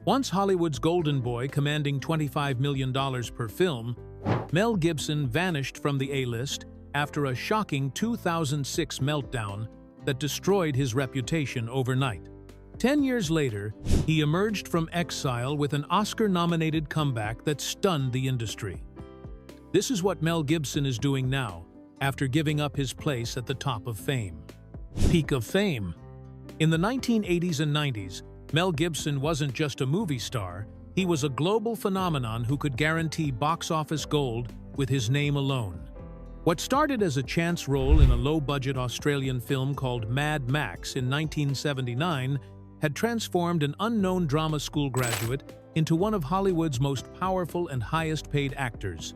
Once Hollywood's golden boy commanding $25 million per film, Mel Gibson vanished from the A-list after a shocking 2006 meltdown that destroyed his reputation overnight. 10 years later, he emerged from exile with an Oscar-nominated comeback that stunned the industry. This is what Mel Gibson is doing now, after giving up his place at the top of fame. Peak of fame. In the 1980s and 90s, Mel Gibson wasn't just a movie star, he was a global phenomenon who could guarantee box office gold with his name alone. What started as a chance role in a low-budget Australian film called Mad Max in 1979 had transformed an unknown drama school graduate into one of Hollywood's most powerful and highest-paid actors.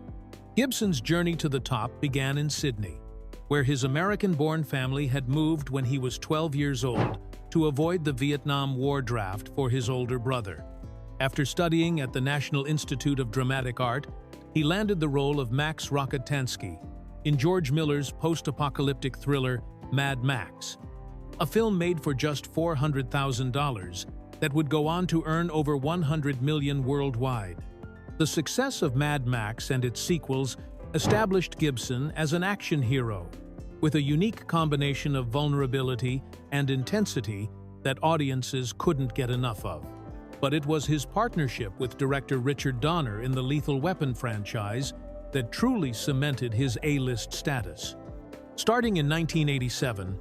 Gibson's journey to the top began in Sydney, where his American-born family had moved when he was 12 years old to avoid the Vietnam War draft for his older brother. After studying at the National Institute of Dramatic Art, he landed the role of Max Rokitansky in George Miller's post-apocalyptic thriller Mad Max, a film made for just $400,000 that would go on to earn over $100 million worldwide. The success of Mad Max and its sequels established Gibson as an action hero, with a unique combination of vulnerability and intensity that audiences couldn't get enough of. But it was his partnership with director Richard Donner in the Lethal Weapon franchise that truly cemented his A-list status. Starting in 1987,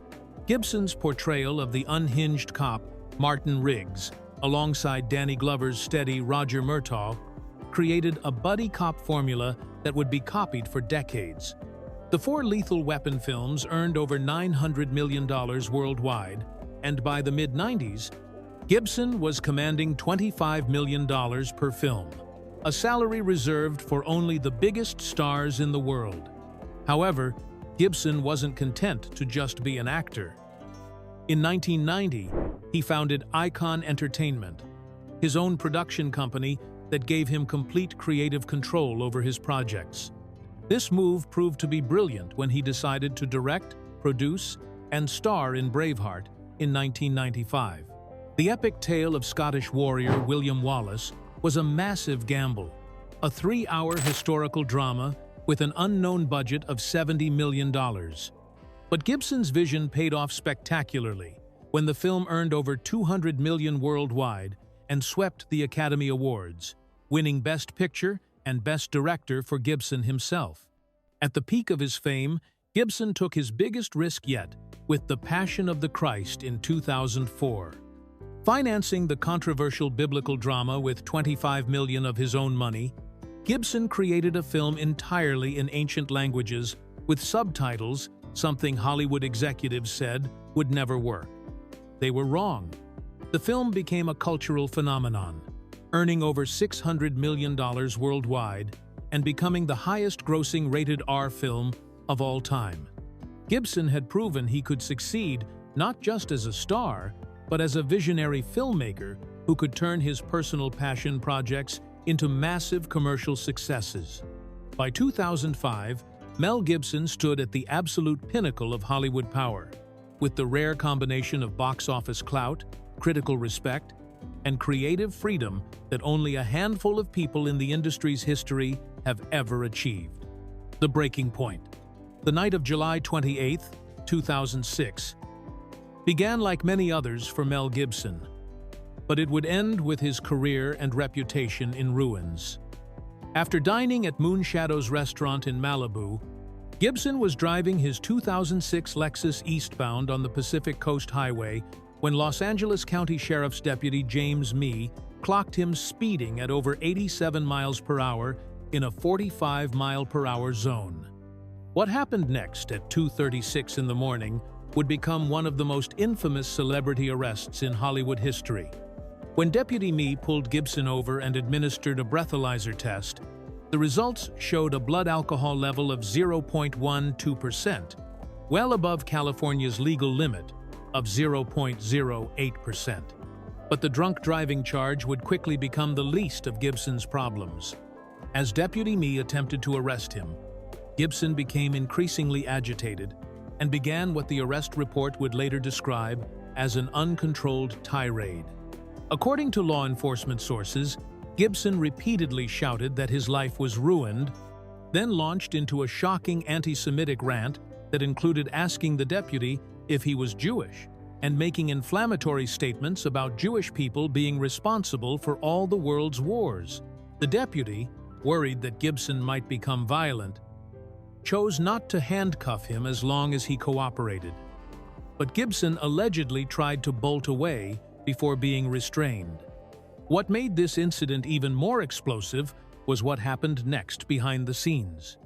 Gibson's portrayal of the unhinged cop Martin Riggs, alongside Danny Glover's steady Roger Murtaugh, created a buddy cop formula that would be copied for decades. The four Lethal Weapon films earned over $900 million worldwide, and by the mid-90s, Gibson was commanding $25 million per film, a salary reserved for only the biggest stars in the world. However, Gibson wasn't content to just be an actor. In 1990, he founded Icon Entertainment, his own production company that gave him complete creative control over his projects. This move proved to be brilliant when he decided to direct, produce, and star in Braveheart in 1995. The epic tale of Scottish warrior William Wallace was a massive gamble, a 3-hour historical drama with an unknown budget of $70 million. But Gibson's vision paid off spectacularly when the film earned over $200 million worldwide and swept the Academy Awards, winning Best Picture and Best Director for Gibson himself. At the peak of his fame, Gibson took his biggest risk yet with The Passion of the Christ in 2004. Financing the controversial biblical drama with $25 million of his own money, Gibson created a film entirely in ancient languages with subtitles, something Hollywood executives said would never work. They were wrong. The film became a cultural phenomenon, earning over $600 million worldwide and becoming the highest-grossing rated R film of all time. Gibson had proven he could succeed not just as a star, but as a visionary filmmaker who could turn his personal passion projects into massive commercial successes. By 2005, Mel Gibson stood at the absolute pinnacle of Hollywood power, with the rare combination of box office clout, critical respect, and creative freedom that only a handful of people in the industry's history have ever achieved. The breaking point. The night of July 28, 2006, began like many others for Mel Gibson, but it would end with his career and reputation in ruins. After dining at Moonshadow's restaurant in Malibu, Gibson was driving his 2006 Lexus eastbound on the Pacific Coast Highway when Los Angeles County Sheriff's Deputy James Mee clocked him speeding at over 87 miles per hour in a 45-mile-per-hour zone. What happened next at 2:36 in the morning would become one of the most infamous celebrity arrests in Hollywood history. When Deputy Mee pulled Gibson over and administered a breathalyzer test, the results showed a blood alcohol level of 0.12%, well above California's legal limit of 0.08%. But the drunk driving charge would quickly become the least of Gibson's problems. As Deputy Mee attempted to arrest him, Gibson became increasingly agitated and began what the arrest report would later describe as an uncontrolled tirade. According to law enforcement sources, Gibson repeatedly shouted that his life was ruined, then launched into a shocking anti-Semitic rant that included asking the deputy if he was Jewish and making inflammatory statements about Jewish people being responsible for all the world's wars. The deputy, worried that Gibson might become violent, chose not to handcuff him as long as he cooperated. But Gibson allegedly tried to bolt away before being restrained. What made this incident even more explosive was what happened next behind the scenes.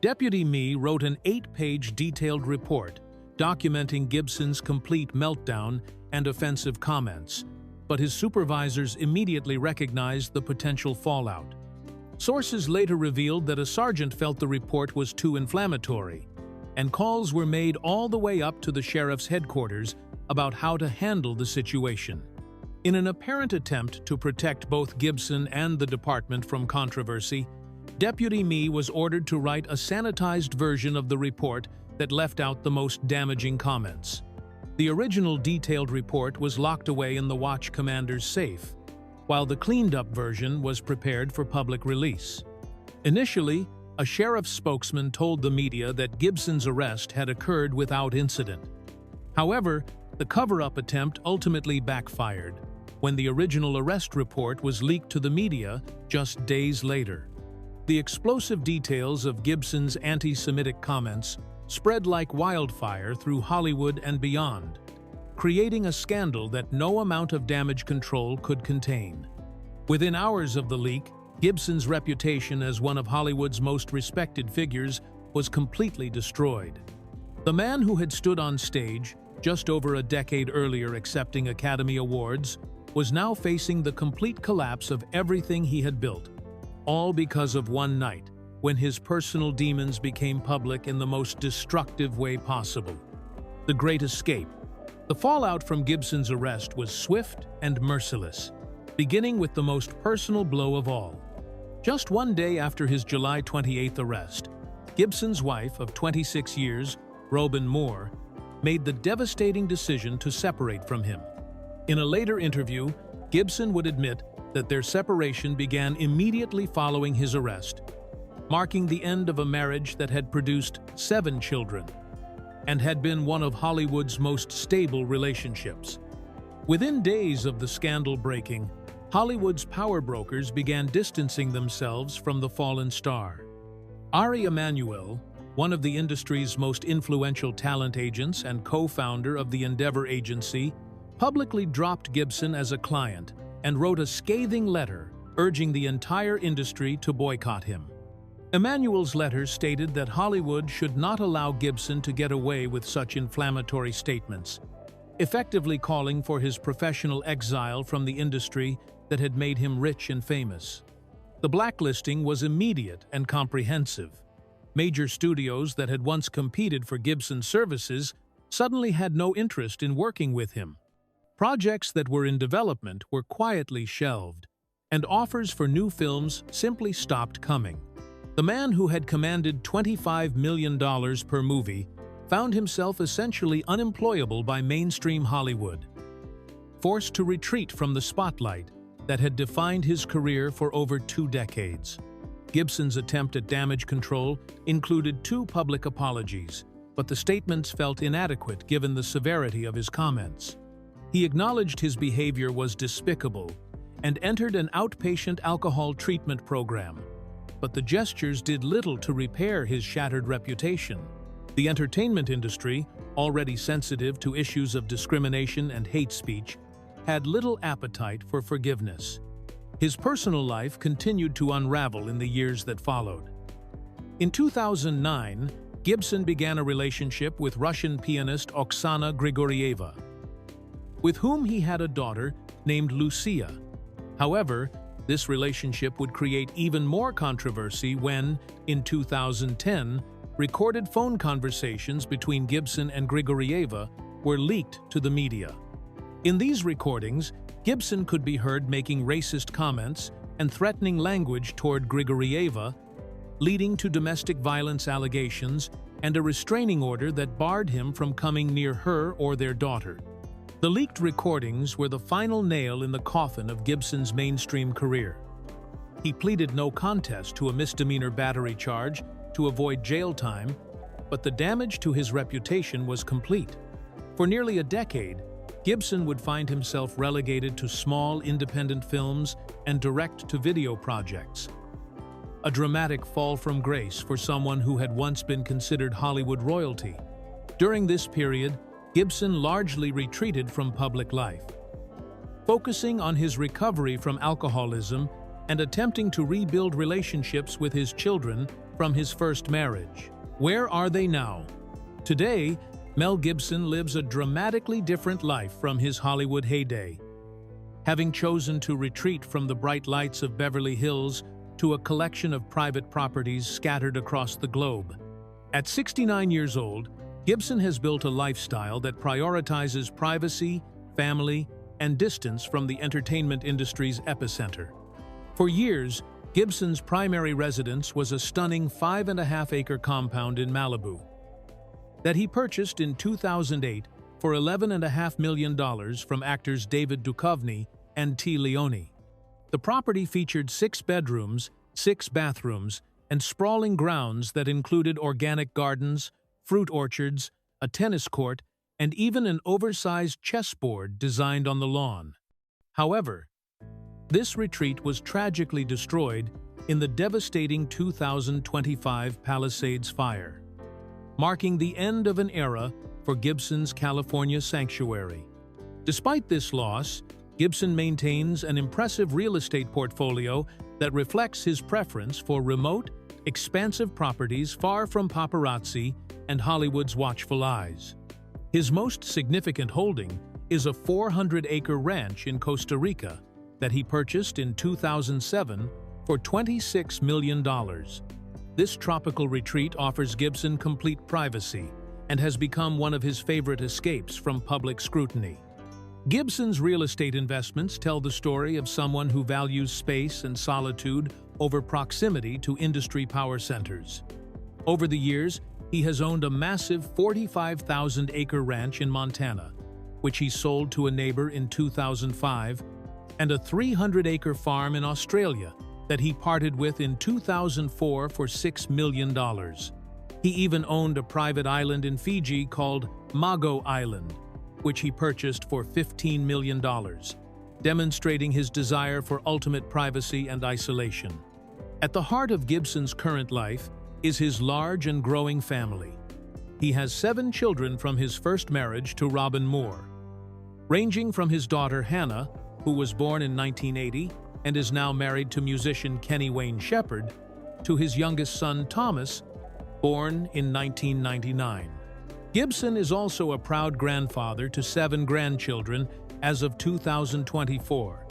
Deputy Me wrote an 8-page detailed report documenting Gibson's complete meltdown and offensive comments, but his supervisors immediately recognized the potential fallout. Sources later revealed that a sergeant felt the report was too inflammatory, and calls were made all the way up to the sheriff's headquarters about how to handle the situation. In an apparent attempt to protect both Gibson and the department from controversy, Deputy Me was ordered to write a sanitized version of the report that left out the most damaging comments. The original detailed report was locked away in the watch commander's safe, while the cleaned-up version was prepared for public release. Initially, a sheriff's spokesman told the media that Gibson's arrest had occurred without incident. However, the cover-up attempt ultimately backfired when the original arrest report was leaked to the media just days later. The explosive details of Gibson's anti-Semitic comments spread like wildfire through Hollywood and beyond, creating a scandal that no amount of damage control could contain. Within hours of the leak, Gibson's reputation as one of Hollywood's most respected figures was completely destroyed. The man who had stood on stage just over a decade earlier accepting Academy Awards was now facing the complete collapse of everything he had built, all because of one night when his personal demons became public in the most destructive way possible. The Great Escape. The fallout from Gibson's arrest was swift and merciless, beginning with the most personal blow of all. Just one day after his July 28th arrest, Gibson's wife of 26 years, Robin Moore, made the devastating decision to separate from him. In a later interview, Gibson would admit that their separation began immediately following his arrest, marking the end of a marriage that had produced 7 children and had been one of Hollywood's most stable relationships. Within days of the scandal breaking, Hollywood's power brokers began distancing themselves from the fallen star. Ari Emanuel, one of the industry's most influential talent agents and co-founder of the Endeavor Agency, publicly dropped Gibson as a client and wrote a scathing letter urging the entire industry to boycott him. Emanuel's letter stated that Hollywood should not allow Gibson to get away with such inflammatory statements, effectively calling for his professional exile from the industry that had made him rich and famous. The blacklisting was immediate and comprehensive. Major studios that had once competed for Gibson's services suddenly had no interest in working with him. Projects that were in development were quietly shelved, and offers for new films simply stopped coming. The man who had commanded $25 million per movie found himself essentially unemployable by mainstream Hollywood. Forced to retreat from the spotlight that had defined his career for over 2 decades. Gibson's attempt at damage control included 2 public apologies, but the statements felt inadequate given the severity of his comments. He acknowledged his behavior was despicable and entered an outpatient alcohol treatment program, but the gestures did little to repair his shattered reputation. The entertainment industry, already sensitive to issues of discrimination and hate speech, had little appetite for forgiveness. His personal life continued to unravel in the years that followed. In 2009, Gibson began a relationship with Russian pianist Oksana Grigorieva, with whom he had a daughter named Lucia. However, this relationship would create even more controversy when, in 2010, recorded phone conversations between Gibson and Grigorieva were leaked to the media. In these recordings, Gibson could be heard making racist comments and threatening language toward Grigorieva, leading to domestic violence allegations and a restraining order that barred him from coming near her or their daughter. The leaked recordings were the final nail in the coffin of Gibson's mainstream career. He pleaded no contest to a misdemeanor battery charge to avoid jail time, but the damage to his reputation was complete. For nearly a decade, Gibson would find himself relegated to small independent films and direct-to-video projects. A dramatic fall from grace for someone who had once been considered Hollywood royalty. During this period, Gibson largely retreated from public life, focusing on his recovery from alcoholism and attempting to rebuild relationships with his children from his first marriage. Where are they now? Today, Mel Gibson lives a dramatically different life from his Hollywood heyday. Having chosen to retreat from the bright lights of Beverly Hills to a collection of private properties scattered across the globe. At 69 years old, Gibson has built a lifestyle that prioritizes privacy, family, and distance from the entertainment industry's epicenter. For years, Gibson's primary residence was a stunning 5.5-acre compound in Malibu that he purchased in 2008 for $11.5 million from actors David Duchovny and T. Leone. The property featured 6 bedrooms, 6 bathrooms, and sprawling grounds that included organic gardens, fruit orchards, a tennis court, and even an oversized chessboard designed on the lawn. However, this retreat was tragically destroyed in the devastating 2025 Palisades fire, marking the end of an era for Gibson's California sanctuary. Despite this loss, Gibson maintains an impressive real estate portfolio that reflects his preference for remote, expansive properties far from paparazzi and Hollywood's watchful eyes. His most significant holding is a 400-acre ranch in Costa Rica that he purchased in 2007 for $26 million. This tropical retreat offers Gibson complete privacy and has become one of his favorite escapes from public scrutiny. Gibson's real estate investments tell the story of someone who values space and solitude over proximity to industry power centers. Over the years, he has owned a massive 45,000-acre ranch in Montana, which he sold to a neighbor in 2005, and a 300-acre farm in Australia that he parted with in 2004 for $6 million. He even owned a private island in Fiji called Mago Island, which he purchased for $15 million, demonstrating his desire for ultimate privacy and isolation. At the heart of Gibson's current life is his large and growing family. He has 7 children from his first marriage to Robin Moore, ranging from his daughter Hannah, who was born in 1980 and is now married to musician Kenny Wayne Shepherd, to his youngest son Thomas, born in 1999. Gibson is also a proud grandfather to 7 grandchildren as of 2024,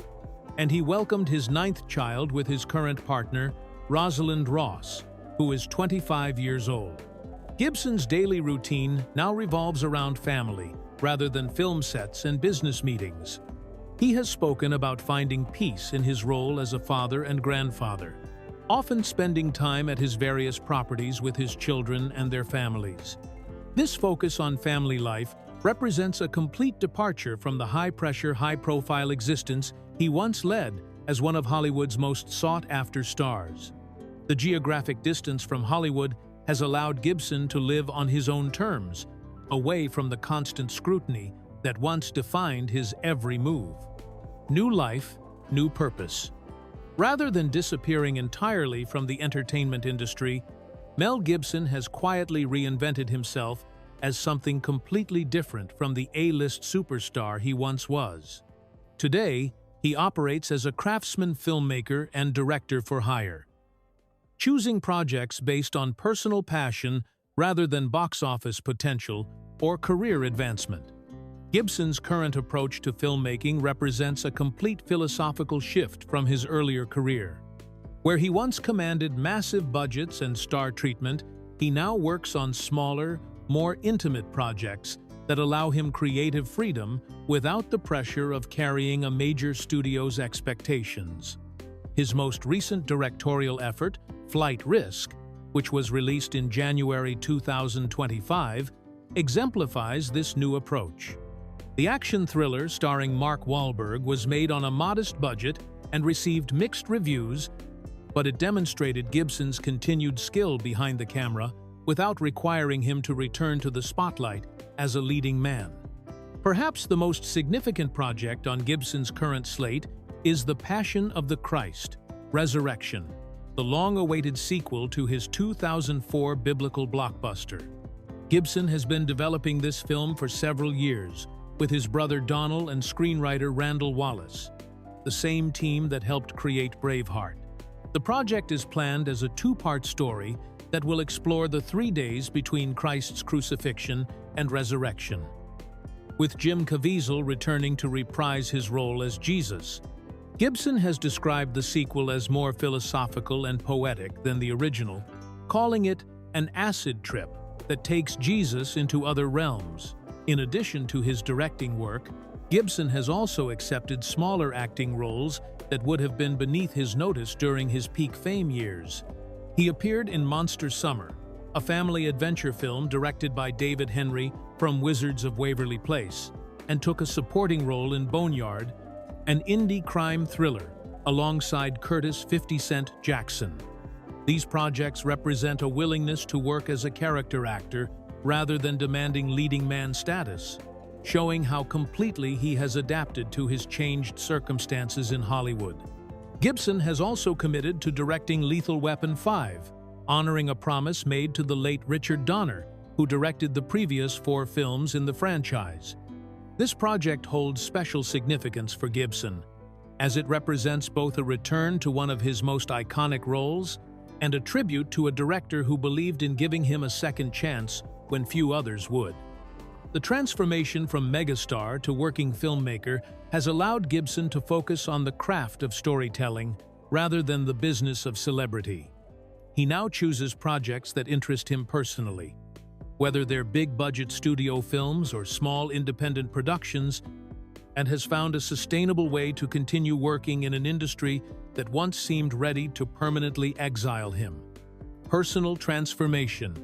and he welcomed his 9th child with his current partner, Rosalind Ross, who is 25 years old. Gibson's daily routine now revolves around family, rather than film sets and business meetings. He has spoken about finding peace in his role as a father and grandfather, often spending time at his various properties with his children and their families. This focus on family life represents a complete departure from the high-pressure, high-profile existence he once led as one of Hollywood's most sought-after stars. The geographic distance from Hollywood has allowed Gibson to live on his own terms, away from the constant scrutiny that once defined his every move. New life, new purpose. Rather than disappearing entirely from the entertainment industry, Mel Gibson has quietly reinvented himself as something completely different from the A-list superstar he once was. Today, he operates as a craftsman filmmaker and director for hire, choosing projects based on personal passion rather than box office potential or career advancement. Gibson's current approach to filmmaking represents a complete philosophical shift from his earlier career. Where he once commanded massive budgets and star treatment, he now works on smaller, more intimate projects that allow him creative freedom without the pressure of carrying a major studio's expectations. His most recent directorial effort, Flight Risk, which was released in January 2025, exemplifies this new approach. The action thriller starring Mark Wahlberg was made on a modest budget and received mixed reviews, but it demonstrated Gibson's continued skill behind the camera without requiring him to return to the spotlight as a leading man. Perhaps the most significant project on Gibson's current slate is The Passion of the Christ, Resurrection, the long-awaited sequel to his 2004 biblical blockbuster. Gibson has been developing this film for several years, with his brother Donald and screenwriter Randall Wallace, the same team that helped create Braveheart. The project is planned as a two-part story that will explore the 3 days between Christ's crucifixion and resurrection, with Jim Caviezel returning to reprise his role as Jesus. Gibson has described the sequel as more philosophical and poetic than the original, calling it an acid trip that takes Jesus into other realms. In addition to his directing work, Gibson has also accepted smaller acting roles that would have been beneath his notice during his peak fame years. He appeared in Monster Summer, a family adventure film directed by David Henry from Wizards of Waverly Place, and took a supporting role in Boneyard, an indie crime thriller, alongside Curtis 50 Cent Jackson. These projects represent a willingness to work as a character actor rather than demanding leading man status, showing how completely he has adapted to his changed circumstances in Hollywood. Gibson has also committed to directing Lethal Weapon 5, honoring a promise made to the late Richard Donner, who directed the previous 4 films in the franchise. This project holds special significance for Gibson, as it represents both a return to one of his most iconic roles and a tribute to a director who believed in giving him a second chance when few others would. The transformation from megastar to working filmmaker has allowed Gibson to focus on the craft of storytelling rather than the business of celebrity. He now chooses projects that interest him personally, whether they're big-budget studio films or small independent productions, and has found a sustainable way to continue working in an industry that once seemed ready to permanently exile him. Personal transformation.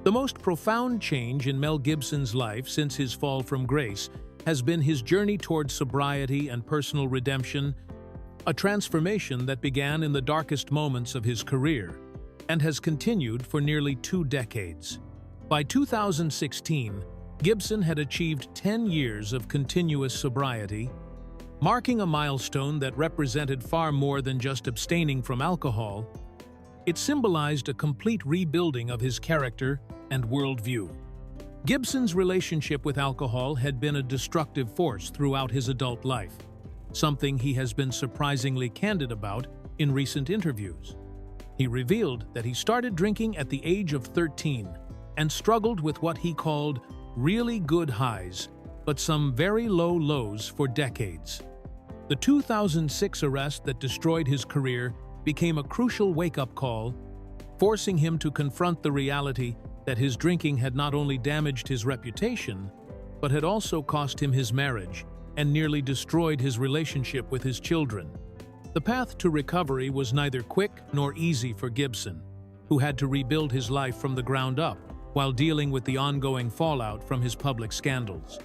The most profound change in Mel Gibson's life since his fall from grace has been his journey toward sobriety and personal redemption, a transformation that began in the darkest moments of his career and has continued for nearly 2 decades. By 2016, Gibson had achieved 10 years of continuous sobriety, marking a milestone that represented far more than just abstaining from alcohol. It symbolized a complete rebuilding of his character and worldview. Gibson's relationship with alcohol had been a destructive force throughout his adult life, something he has been surprisingly candid about in recent interviews. He revealed that he started drinking at the age of 13 and struggled with what he called really good highs, but some very low lows for decades. The 2006 arrest that destroyed his career became a crucial wake-up call, forcing him to confront the reality that his drinking had not only damaged his reputation, but had also cost him his marriage and nearly destroyed his relationship with his children. The path to recovery was neither quick nor easy for Gibson, who had to rebuild his life from the ground up while dealing with the ongoing fallout from his public scandals.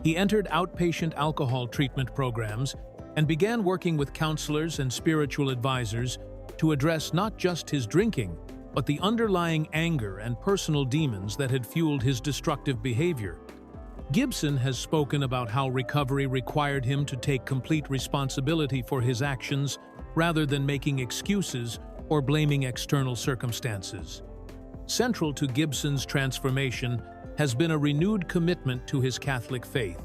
He entered outpatient alcohol treatment programs and began working with counselors and spiritual advisors to address not just his drinking, but the underlying anger and personal demons that had fueled his destructive behavior. Gibson has spoken about how recovery required him to take complete responsibility for his actions rather than making excuses or blaming external circumstances. Central to Gibson's transformation has been a renewed commitment to his Catholic faith,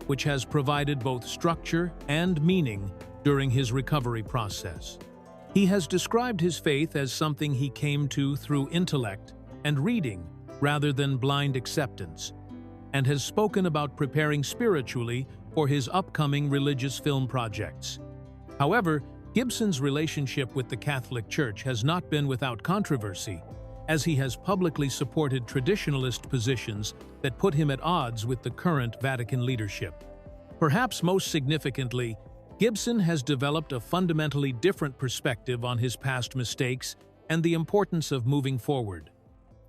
which has provided both structure and meaning during his recovery process. He has described his faith as something he came to through intellect and reading rather than blind acceptance, and has spoken about preparing spiritually for his upcoming religious film projects. However, Gibson's relationship with the Catholic Church has not been without controversy, as he has publicly supported traditionalist positions that put him at odds with the current Vatican leadership. Perhaps most significantly, Gibson has developed a fundamentally different perspective on his past mistakes and the importance of moving forward.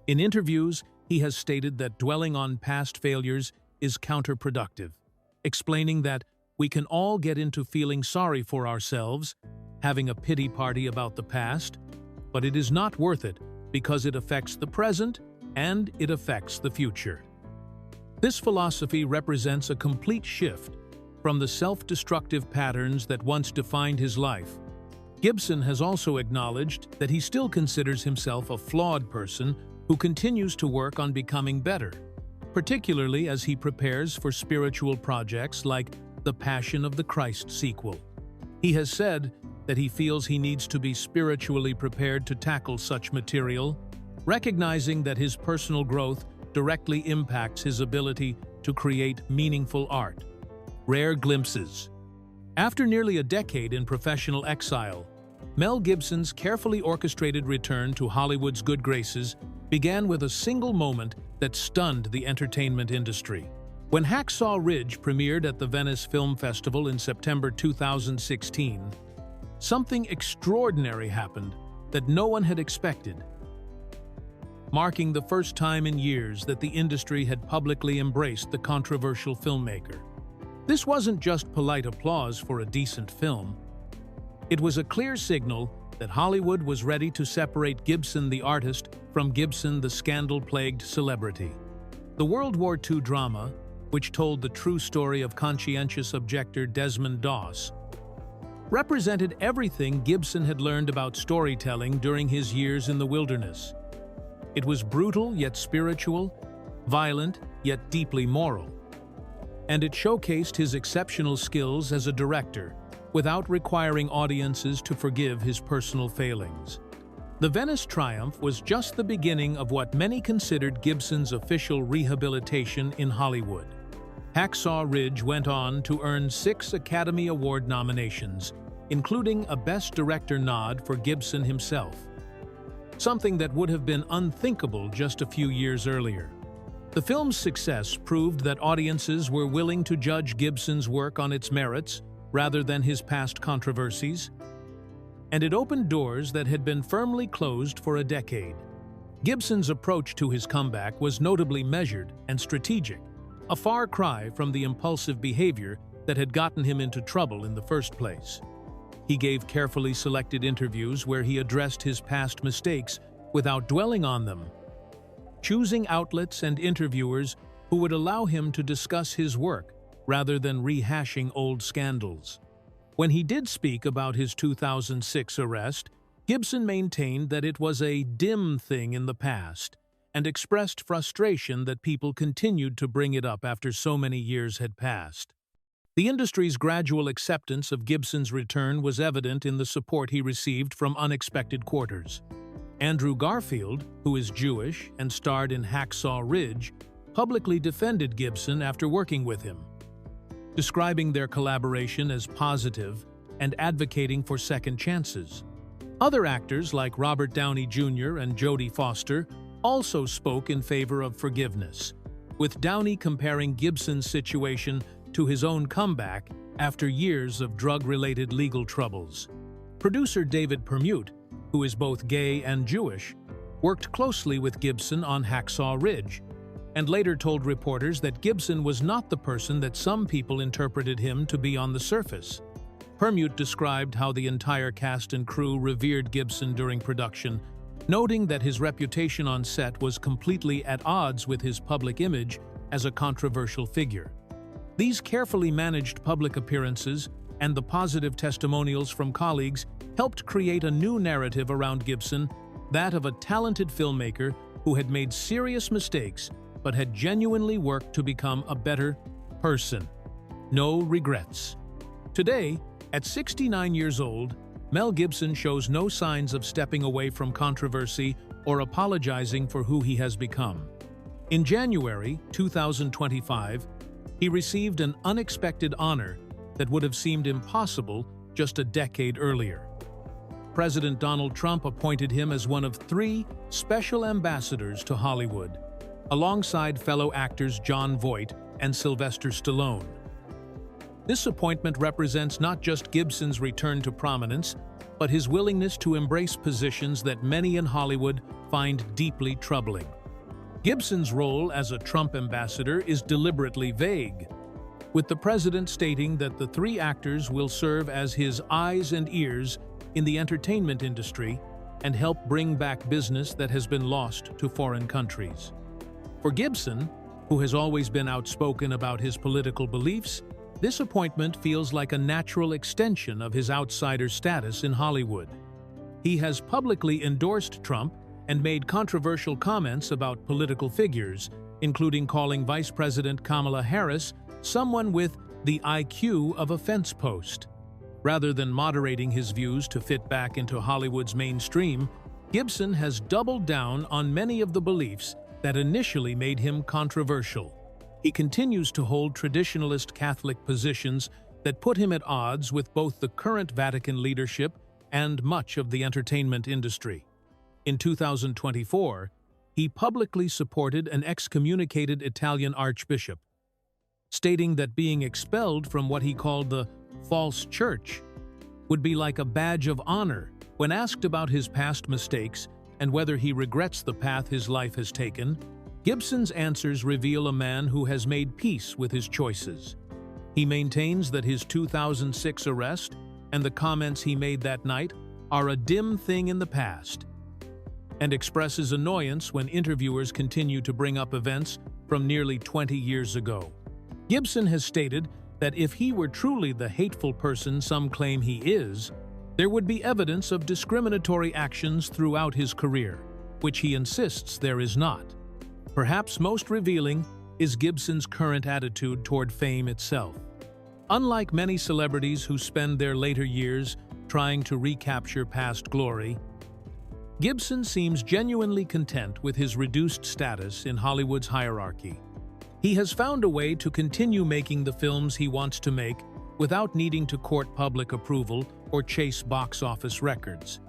In interviews, he has stated that dwelling on past failures is counterproductive, explaining that we can all get into feeling sorry for ourselves, having a pity party about the past, but it is not worth it because it affects the present and it affects the future. This philosophy represents a complete shift from the self-destructive patterns that once defined his life. Gibson has also acknowledged that he still considers himself a flawed person who continues to work on becoming better, particularly as he prepares for spiritual projects like The Passion of the Christ sequel. He has said that he feels he needs to be spiritually prepared to tackle such material, recognizing that his personal growth directly impacts his ability to create meaningful art. Rare glimpses. After nearly a decade in professional exile, Mel Gibson's carefully orchestrated return to Hollywood's good graces began with a single moment that stunned the entertainment industry. When Hacksaw Ridge premiered at the Venice Film Festival in September 2016, something extraordinary happened that no one had expected, marking the first time in years that the industry had publicly embraced the controversial filmmaker. This wasn't just polite applause for a decent film. It was a clear signal that Hollywood was ready to separate Gibson the artist from Gibson the scandal-plagued celebrity. The World War II drama, which told the true story of conscientious objector Desmond Doss, represented everything Gibson had learned about storytelling during his years in the wilderness. It was brutal yet spiritual, violent yet deeply moral, and it showcased his exceptional skills as a director without requiring audiences to forgive his personal failings. The Venice triumph was just the beginning of what many considered Gibson's official rehabilitation in Hollywood. Hacksaw Ridge went on to earn 6 Academy Award nominations, including a Best Director nod for Gibson himself, something that would have been unthinkable just a few years earlier. The film's success proved that audiences were willing to judge Gibson's work on its merits rather than his past controversies, and it opened doors that had been firmly closed for a decade. Gibson's approach to his comeback was notably measured and strategic, a far cry from the impulsive behavior that had gotten him into trouble in the first place. He gave carefully selected interviews where he addressed his past mistakes without dwelling on them, choosing outlets and interviewers who would allow him to discuss his work rather than rehashing old scandals. When he did speak about his 2006 arrest, Gibson maintained that it was a dim thing in the past and expressed frustration that people continued to bring it up after so many years had passed. The industry's gradual acceptance of Gibson's return was evident in the support he received from unexpected quarters. Andrew Garfield, who is Jewish and starred in Hacksaw Ridge, publicly defended Gibson after working with him, describing their collaboration as positive and advocating for second chances. Other actors like Robert Downey Jr. and Jodie Foster also spoke in favor of forgiveness, with Downey comparing Gibson's situation to his own comeback after years of drug-related legal troubles. Producer David Permute, who is both gay and Jewish, worked closely with Gibson on Hacksaw Ridge, and later told reporters that Gibson was not the person that some people interpreted him to be on the surface. Permute described how the entire cast and crew revered Gibson during production, noting that his reputation on set was completely at odds with his public image as a controversial figure. These carefully managed public appearances and the positive testimonials from colleagues helped create a new narrative around Gibson, that of a talented filmmaker who had made serious mistakes but had genuinely worked to become a better person. No regrets. Today, at 69 years old, Mel Gibson shows no signs of stepping away from controversy or apologizing for who he has become. In January 2025, he received an unexpected honor that would have seemed impossible just a decade earlier. President Donald Trump appointed him as one of 3 special ambassadors to Hollywood, alongside fellow actors Jon Voight and Sylvester Stallone. This appointment represents not just Gibson's return to prominence, but his willingness to embrace positions that many in Hollywood find deeply troubling. Gibson's role as a Trump ambassador is deliberately vague, with the president stating that the three actors will serve as his eyes and ears in the entertainment industry and help bring back business that has been lost to foreign countries. For Gibson, who has always been outspoken about his political beliefs, this appointment feels like a natural extension of his outsider status in Hollywood. He has publicly endorsed Trump and made controversial comments about political figures, including calling Vice President Kamala Harris someone with the IQ of a fence post. Rather than moderating his views to fit back into Hollywood's mainstream, Gibson has doubled down on many of the beliefs that initially made him controversial. He continues to hold traditionalist Catholic positions that put him at odds with both the current Vatican leadership and much of the entertainment industry. In 2024, he publicly supported an excommunicated Italian archbishop, stating that being expelled from what he called the false church would be like a badge of honor. When asked about his past mistakes and whether he regrets the path his life has taken, Gibson's answers reveal a man who has made peace with his choices. He maintains that his 2006 arrest and the comments he made that night are a dim thing in the past, and expresses annoyance when interviewers continue to bring up events from nearly 20 years ago. Gibson has stated that if he were truly the hateful person some claim he is, there would be evidence of discriminatory actions throughout his career, which he insists there is not. Perhaps most revealing is Gibson's current attitude toward fame itself. Unlike many celebrities who spend their later years trying to recapture past glory, Gibson seems genuinely content with his reduced status in Hollywood's hierarchy. He has found a way to continue making the films he wants to make without needing to court public approval or chase box office records.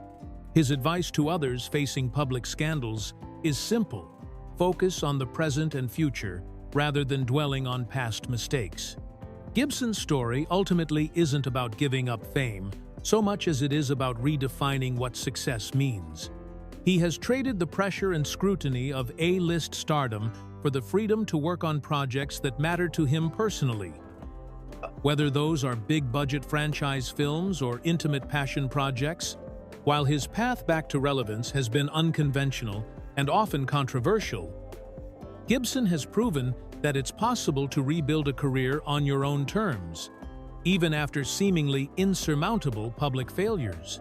His advice to others facing public scandals is simple: focus on the present and future rather than dwelling on past mistakes. Gibson's story ultimately isn't about giving up fame so much as it is about redefining what success means. He has traded the pressure and scrutiny of A-list stardom for the freedom to work on projects that matter to him personally. Whether those are big-budget franchise films or intimate passion projects, while his path back to relevance has been unconventional and often controversial, Gibson has proven that it's possible to rebuild a career on your own terms, even after seemingly insurmountable public failures.